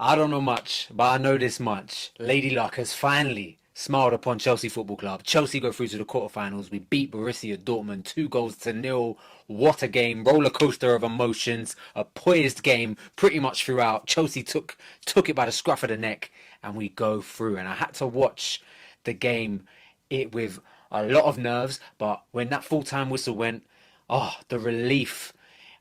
I don't know much, but I know this much. Lady Luck has finally smiled upon Chelsea Football Club. Chelsea go through to the quarterfinals. We beat Borussia Dortmund 2 goals to nil. What a game. Roller coaster of emotions. A poised game pretty much throughout. Chelsea took it by the scruff of the neck and we go through. And I had to watch the game with a lot of nerves, but when that full-time whistle went, oh, the relief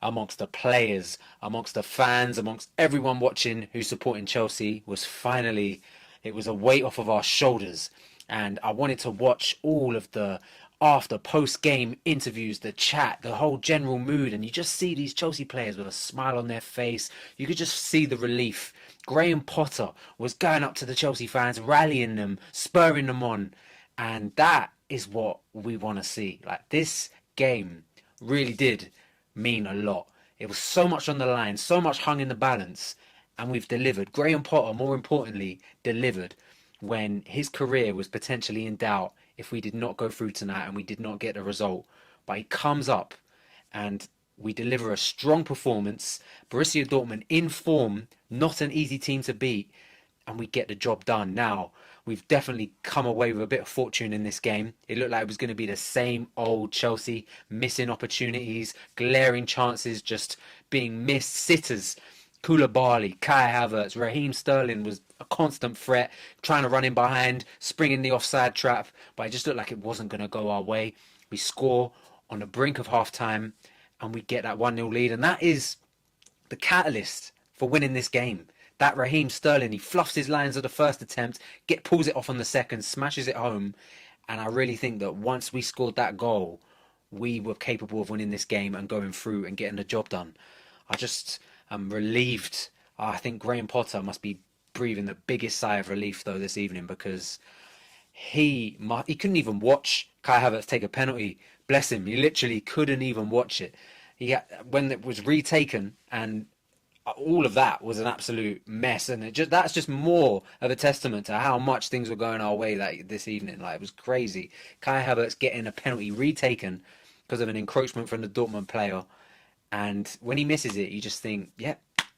amongst the players, amongst the fans, amongst everyone watching who's supporting Chelsea was finally, it was a weight off of our shoulders. And I wanted to watch all of the after post game interviews, the chat, the whole general mood, and you just see these Chelsea players with a smile on their face. You could just see the relief. Graham Potter was going up to the Chelsea fans, rallying them, spurring them on, and that is what we want to see. Like, this game really did mean a lot. It was so much on the line, so much hung in the balance, and we've delivered. Graham Potter, more importantly, delivered when his career was potentially in doubt if we did not go through tonight and we did not get a result. But he comes up and we deliver a strong performance. Borussia Dortmund in form, not an easy team to beat, and we get the job done. Now, we've definitely come away with a bit of fortune in this game. It looked like it was going to be the same old Chelsea, missing opportunities, glaring chances just being missed, sitters. Koulibaly, Kai Havertz, Raheem Sterling was a constant threat, trying to run in behind, springing the offside trap, but it just looked like it wasn't going to go our way. We score on the brink of half-time, and we get that 1-0 lead, and that is the catalyst for winning this game. That Raheem Sterling, he fluffs his lines at the first attempt, pulls it off on the second, smashes it home, and I really think that once we scored that goal, we were capable of winning this game and going through and getting the job done. I just am relieved. I think Graham Potter must be breathing the biggest sigh of relief though this evening, because he couldn't even watch Kai Havertz take a penalty. Bless him, he literally couldn't even watch it. When it was retaken, and all of that was an absolute mess, and that's just more of a testament to how much things were going our way like this evening. Like, it was crazy. Kai Havertz getting a penalty retaken because of an encroachment from the Dortmund player, and when he misses it, you just think, yeah,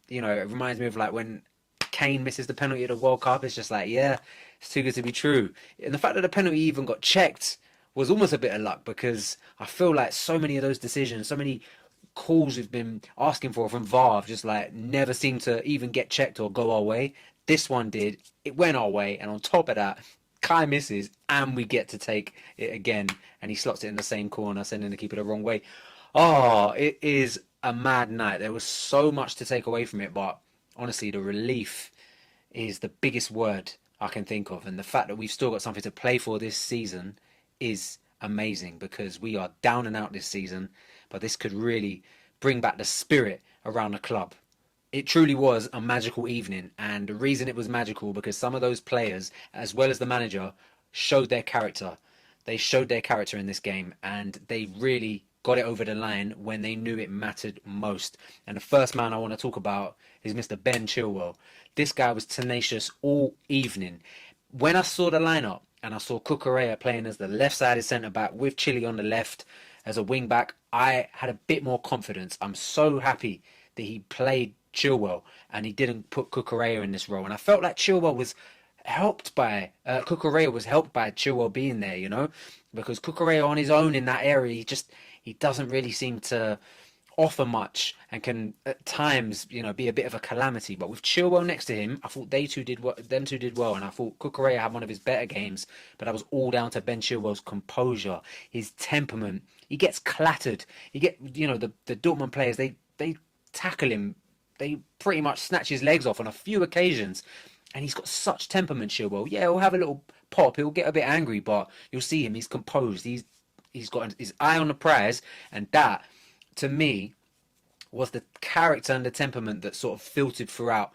it reminds me of like when Kane misses the penalty at the World Cup. It's just like, yeah, it's too good to be true. And the fact that the penalty even got checked was almost a bit of luck, because I feel like so many of those decisions, so many calls we've been asking for from VAR have just like never seemed to even get checked or go our way. This one did. It went our way, and on top of that, Kai misses and we get to take it again, and he slots it in the same corner, sending the keeper the wrong way. Oh, it is a mad night. There was so much to take away from it, but honestly, the relief is the biggest word I can think of, and the fact that we've still got something to play for this season is amazing, because we are down and out this season, but this could really bring back the spirit around the club. It truly was a magical evening, and the reason it was magical because some of those players, as well as the manager, showed their character. They showed their character in this game, and they really got it over the line when they knew it mattered most. And the first man I want to talk about is Mr. Ben Chilwell. This guy was tenacious all evening. When I saw the lineup and I saw Cucurella playing as the left-sided centre-back with Chile on the left as a wing-back, I had a bit more confidence. I'm so happy that he played Chilwell and he didn't put Cucurella in this role. And I felt like Chilwell was helped by Cucurella was helped by Chilwell being there, because Cucurella on his own in that area, he doesn't really seem to offer much and can at times, be a bit of a calamity. But with Chilwell next to him, I thought them two did well, and I thought Cucurella had one of his better games. But that was all down to Ben Chilwell's composure, his temperament. He gets clattered. The Dortmund players, they tackle him. They pretty much snatch his legs off on a few occasions. And he's got such temperament, Chilwell. Yeah, he'll have a little pop. He'll get a bit angry, but you'll see him. He's composed. He's got his eye on the prize, and that, to me, was the character and the temperament that sort of filtered throughout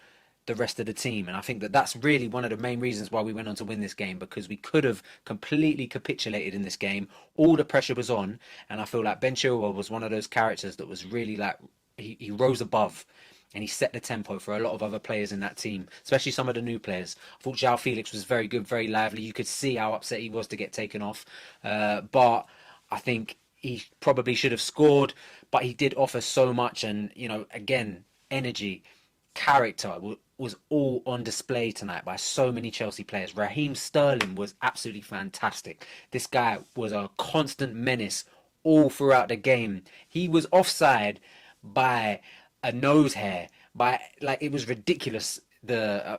the rest of the team. And I think that that's really one of the main reasons why we went on to win this game, because we could have completely capitulated in this game. All the pressure was on, and I feel like Ben Chilwell was one of those characters that was really like, he rose above. And he set the tempo for a lot of other players in that team, especially some of the new players. I thought João Felix was very good, very lively. You could see how upset he was to get taken off. But I think he probably should have scored, but he did offer so much. And, again, energy. character was all on display tonight by so many Chelsea players. Raheem Sterling was absolutely fantastic. This guy was a constant menace all throughout the game. He was offside by a nose hair. By like it was ridiculous the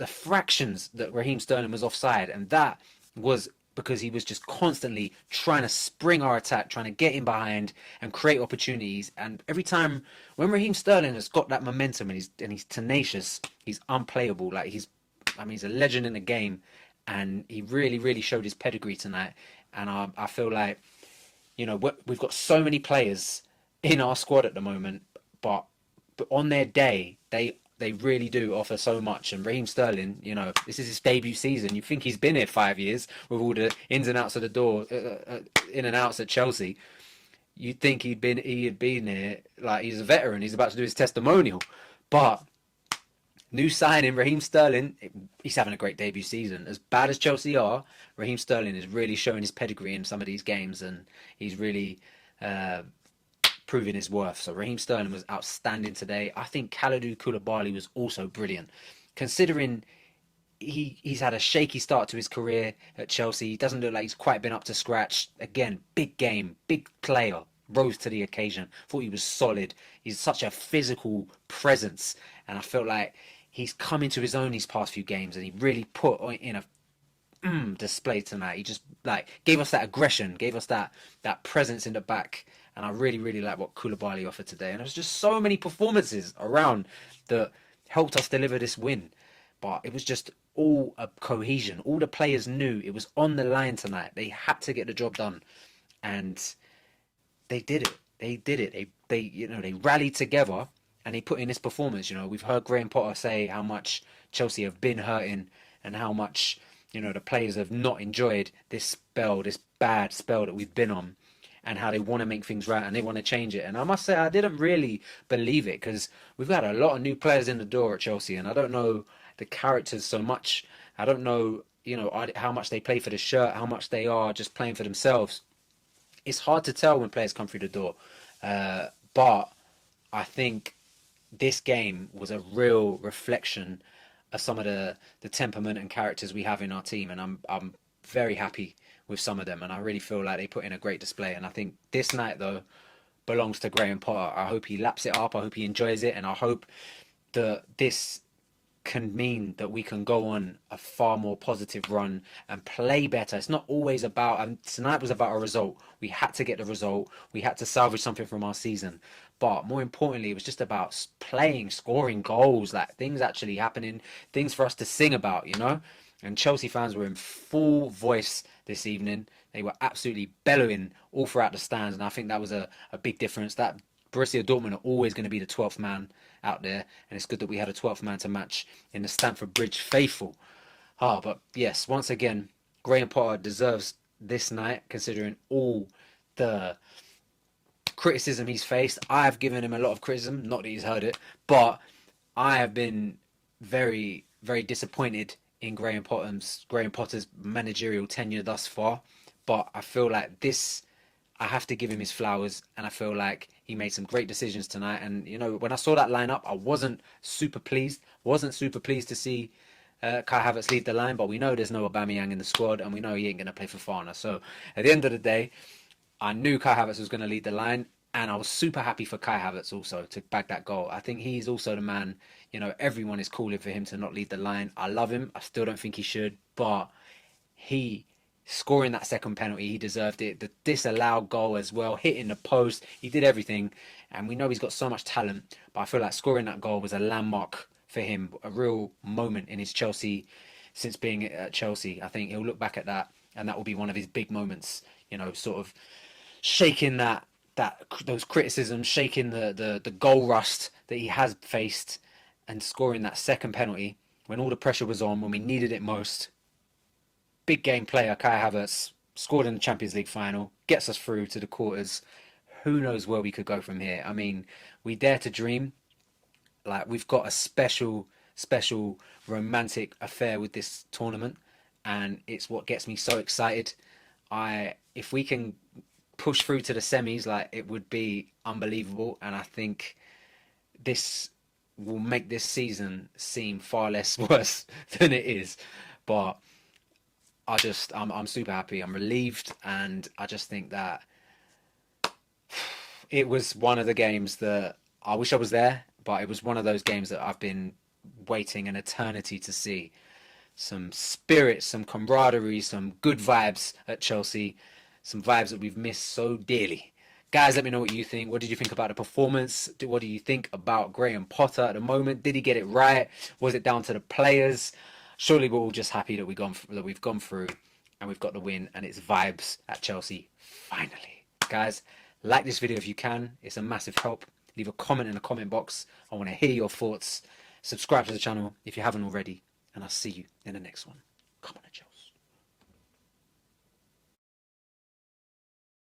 fractions that Raheem Sterling was offside, and that was because he was just constantly trying to spring our attack, trying to get in behind and create opportunities. And every time when Raheem Sterling has got that momentum and he's tenacious, he's unplayable. Like he's a legend in the game, and he really, really showed his pedigree tonight. And I feel like we've got so many players in our squad at the moment, but on their day, they really do offer so much. And Raheem Sterling, this is his debut season. You think he's been here 5 years with all the ins and outs of the door, in and outs at Chelsea. You'd think he had been here, like he's a veteran. He's about to do his testimonial. But new signing, Raheem Sterling, he's having a great debut season. As bad as Chelsea are, Raheem Sterling is really showing his pedigree in some of these games, and he's really proving his worth. So Raheem Sterling was outstanding today. I think Kalidou Koulibaly was also brilliant, considering he's had a shaky start to his career at Chelsea. He doesn't look like he's quite been up to scratch. Again, big game, big player, rose to the occasion. Thought he was solid. He's such a physical presence, and I felt like he's come into his own these past few games, and he really put in a display tonight. He just like gave us that aggression, gave us that presence in the back, and I really, really like what Koulibaly offered today. And there was just so many performances around that helped us deliver this win. But it was just all a cohesion. All the players knew it was on the line tonight. They had to get the job done, and they did it. They did it. They rallied together and they put in this performance. We've heard Graham Potter say how much Chelsea have been hurting and how much the players have not enjoyed this bad spell that we've been on, and how they want to make things right and they want to change it. And I must say, I didn't really believe it, because we've got a lot of new players in the door at Chelsea, and I don't know the characters so much. I don't know, how much they play for the shirt, how much they are just playing for themselves. It's hard to tell when players come through the door. But I think this game was a real reflection of some of the temperament and characters we have in our team, and I'm very happy with some of them, and I really feel like they put in a great display. And I think this night, though, belongs to Graham Potter. I hope he laps it up. I hope he enjoys it, and I hope that this can mean that we can go on a far more positive run and play better. It's not always about, and tonight was about a result. We had to get the result. We had to salvage something from our season. But more importantly, it was just about playing, scoring goals, like things actually happening, things for us to sing about. And Chelsea fans were in full voice this evening. They were absolutely bellowing all throughout the stands, and I think that was a big difference. That Borussia Dortmund are always going to be the 12th man out there, and it's good that we had a 12th man to match in the Stamford Bridge faithful. But yes, once again, Graham Potter deserves this night, considering all the criticism he's faced. I've given him a lot of criticism, not that he's heard it, but I have been very, very disappointed in Graham Potter's managerial tenure thus far. But I feel like I have to give him his flowers, and I feel like he made some great decisions tonight. And when I saw that lineup, I wasn't super pleased. To see Kai Havertz lead the line, but we know there's no Aubameyang in the squad, and we know he ain't going to play for Fana. So at the end of the day, I knew Kai Havertz was going to lead the line, and I was super happy for Kai Havertz also to bag that goal. I think he's also the man. Everyone is calling for him to not lead the line. I love him. I still don't think he should, but he scoring that second penalty, he deserved it. The disallowed goal as well, hitting the post, he did everything, and we know he's got so much talent. But I feel like scoring that goal was a landmark for him, a real moment in his Chelsea, since being at Chelsea. I think he'll look back at that, and that will be one of his big moments. Sort of shaking those criticisms, shaking the goal rust that he has faced, and scoring that second penalty when all the pressure was on, when we needed it most. Big game player Kai Havertz scored in the Champions League final, gets us through to the quarters. Who knows where we could go from here? I mean, we dare to dream. Like, we've got a special romantic affair with this tournament, and it's what gets me so excited. If we can push through to the semis, like, it would be unbelievable. And I think this will make this season seem far less worse than it is. But I'm super happy. I'm relieved, and I just think that it was one of the games that I wish I was there, but it was one of those games that I've been waiting an eternity to see. Some spirit, some camaraderie, some good vibes at Chelsea, some vibes that we've missed so dearly. Guys, let me know what you think. What did you think about the performance? What do you think about Graham Potter at the moment? Did he get it right? Was it down to the players? Surely we're all just happy that we've gone through and we've got the win, and it's vibes at Chelsea finally. Guys, like this video if you can. It's a massive help. Leave a comment in the comment box. I want to hear your thoughts. Subscribe to the channel if you haven't already, and I'll see you in the next one. Come on, Chelsea.